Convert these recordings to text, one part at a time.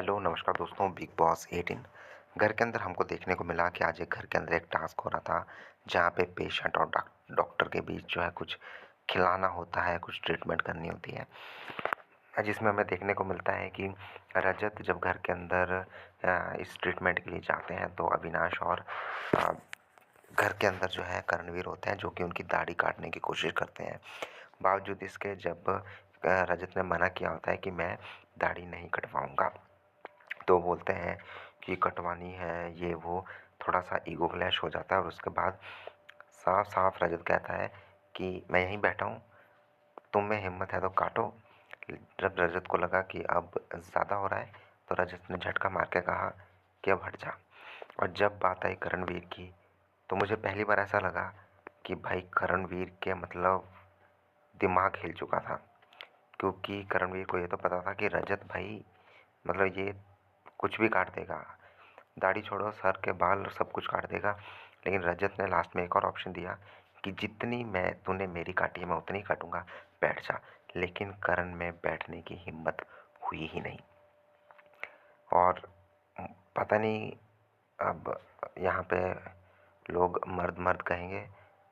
Hello, नमस्कार दोस्तों, big boss 18 घर के अंदर हमको देखने को मिला कि आज एक घर के अंदर एक टास्क हो रहा था, जहाँ पे पेशेंट और डॉक्टर के बीच जो है कुछ खिलाना होता है, कुछ ट्रीटमेंट करनी होती है। जिसमें हमें देखने को मिलता है कि रजत जब घर के अंदर इस ट्रीटमेंट के लिए जाते हैं, तो अविनाश और अ, घर के अंदर जो है कर्णवीर होते हैं, जो कि उनकी दाढ़ी काटने की कोशिश करते हैं। बावजूद इसके जब रजत ने मना किया होता है कि मैं दाढ़ी नहीं कटवाऊँगा, तो बोलते हैं कि कटवानी है, ये वो, थोड़ा-सा ईगो क्लैश हो जाता है और उसके बाद साफ-साफ रजत कहता है कि मैं यहीं बैठा हूँ, तुम में हिम्मत है तो काटो। जब रजत को लगा कि अब ज़्यादा हो रहा है, तो रजत ने झटका मार के कहा कि अब हट जा। और जब बात आई करणवीर की, तो मुझे पहली बार ऐसा लगा कि भाई करणवीर के मतलब दिमाग हिल चुका था। क्योंकि करणवीर को ये तो पता था कि रजत भाई मतलब ये कुछ भी काट देगा। दाढ़ी छोड़ो, सर के बाल सब कुछ काट देगा। लेकिन रजत ने लास्ट में एक और ऑप्शन दिया कि जितनी मैं तूने मेरी काटी है मैं उतनी ही काटूँगा, बैठ जा। लेकिन करण में बैठने की हिम्मत हुई ही नहीं। और पता नहीं अब यहाँ पे लोग मर्द-मर्द कहेंगे,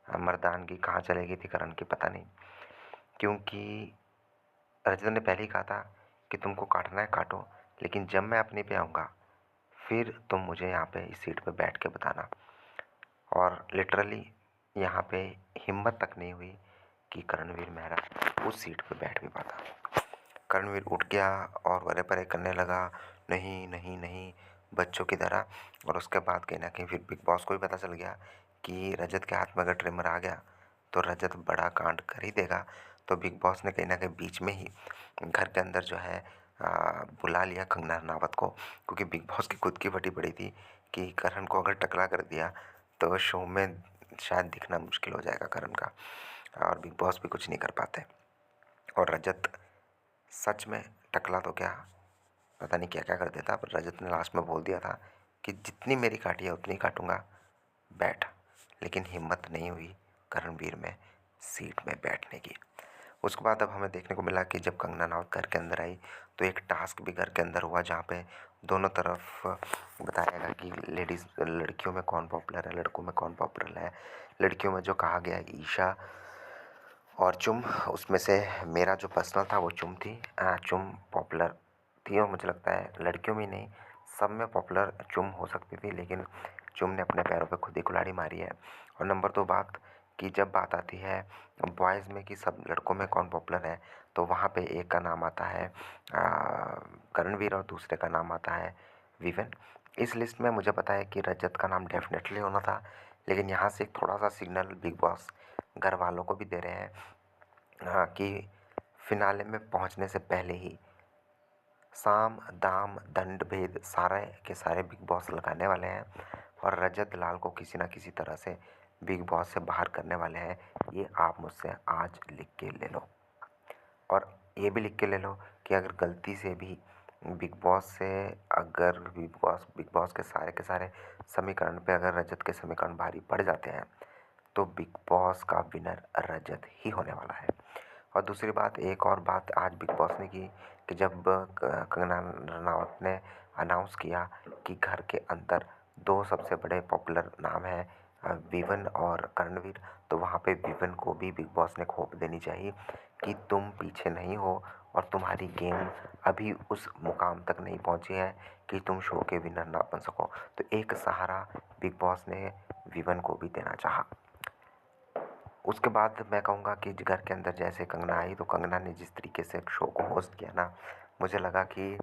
मर्दानगी कहाँ चली गई थी करण की पता नहीं। क्योंकि रजत ने पहले ही कहा था कि तुमको काटना है काटो, लेकिन जब मैं अपने पे आऊँगा, फिर तुम मुझे यहाँ पे इस सीट पे बैठ के बताना। और लिटरली यहाँ पे हिम्मत तक नहीं हुई कि करणवीर मेहरा उस सीट पे बैठ भी पाता। करणवीर उठ गया और वरे-परे करने लगा, नहीं, नहीं, नहीं, बच्चों की तरह। और उसके बाद कहीं न कहीं फिर बिग बॉस को भी पता चल गया कि रजत के हाथ में अगर ट्रिमर आ गया, तो रजत बड़ा कांड कर ही देगा। तो बिग बॉस ने कहीं न कहीं बीच में ही घर के अंदर जो है बुला लिया कंगना रनावत को, क्योंकि बिग बॉस की खुद की फटी पड़ी थी कि करण को अगर टकला कर दिया, तो शो में शायद दिखना मुश्किल हो जाएगा करण का और बिग बॉस भी कुछ नहीं कर पाते। और रजत सच में टकला तो क्या, पता नहीं क्या-क्या कर देता, पर रजत ने लास्ट में बोल दिया था कि जितनी मेरी काटी है उतनी काटूँगा, बैठ। लेकिन हिम्मत नहीं हुई करणवीर में सीट में बैठने की। उसके बाद अब हमें देखने को मिला कि जब कंगना रनावत घर के अंदर आई, तो एक टास्क भी घर के अंदर हुआ, जहाँ पे दोनों तरफ बताया गया कि लड़कियों में कौन पॉपुलर है, लड़कों में कौन पॉपुलर है। लड़कियों में जो कहा गया ईशा और चुम, उसमें से मेरा जो पर्सनल था वो चुम थी। चुम पॉपुलर थी और मुझे लगता है लड़कियों में ही नहीं, सब में पॉपुलर चुम हो सकती थी, लेकिन चुम ने अपने पैरों पे खुद ही कुल्हाड़ी मारी है। और नंबर 2 बात कि जब बात आती है बॉयज़ में कि सब लड़कों में कौन पॉपुलर है, तो वहाँ पे एक का नाम आता है करणवीर और दूसरे का नाम आता है विवेन। इस लिस्ट में मुझे पता है कि रजत का नाम डेफ़िनेटली होना था, लेकिन यहाँ से एक थोड़ा-सा सिग्नल बिग बॉस घर वालों को भी दे रहे हैं, हाँ, कि फिनाले में पहुंचने से पहले ही साम, दाम, दंड भेद सारे के सारे बिग बॉस लगाने वाले हैं और रजत लाल को किसी ना किसी तरह से बिग बॉस से बाहर करने वाले हैं। ये आप मुझसे आज लिख के ले लो। और ये भी लिख के ले लो कि अगर गलती से भी बिग बॉस से अगर बिग बॉस के सारे समीकरण पे अगर रजत के समीकरण भारी पड़ जाते हैं, तो बिग बॉस का विनर रजत ही होने वाला है। और दूसरी बात, एक और बात आज बिग बॉस ने की कि जब कंगना रनावत ने अनाउंस किया कि घर के अंदर 2 सबसे बड़े पॉपुलर नाम हैं, विवन और कर्णवीर, तो वहाँ पे विवन को भी बिग बॉस ने होप देनी चाहिए कि तुम पीछे नहीं हो और तुम्हारी गेम अभी उस मुकाम तक नहीं पहुँची है कि तुम शो के विनर ना बन सको। तो एक सहारा बिग बॉस ने विवन को भी देना चाहा। उसके बाद मैं कहूँगा कि घर के अंदर जैसे कंगना आई, तो कंगना ने जिस तरीके से शो को होस्ट किया ना, मुझे लगा कि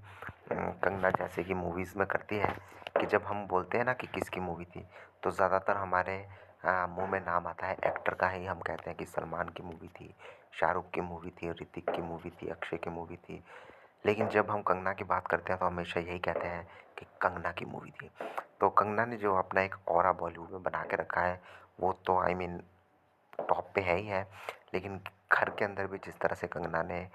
कंगना जैसे कि मूवीज़ में करती है कि जब हम बोलते हैं ना कि किसकी मूवी थी, तो ज़्यादातर हमारे मुँह में नाम आता है एक्टर का ही। हम कहते हैं कि सलमान की मूवी थी, शाहरुख की मूवी थी, ऋतिक की मूवी थी, अक्षय की मूवी थी। लेकिन जब हम कंगना की बात करते हैं, तो हमेशा यही कहते हैं कि कंगना की मूवी थी। तो कंगना ने जो अपना एक ऑरा बॉलीवुड में बना के रखा है, वो तो आई मीन टॉप पे है ही है। लेकिन घर के अंदर भी जिस तरह से कंगना ने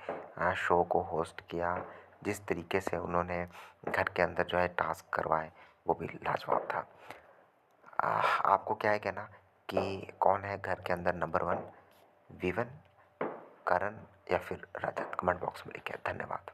शो को होस्ट किया, जिस तरीके से उन्होंने घर के अंदर जो है टास्क करवाए, वो भी लाजवाब था। आपको क्या है कहना कि कौन है घर के अंदर नंबर 1, विवन, करण या फिर रजत? कमेंट बॉक्स में लिखें। धन्यवाद।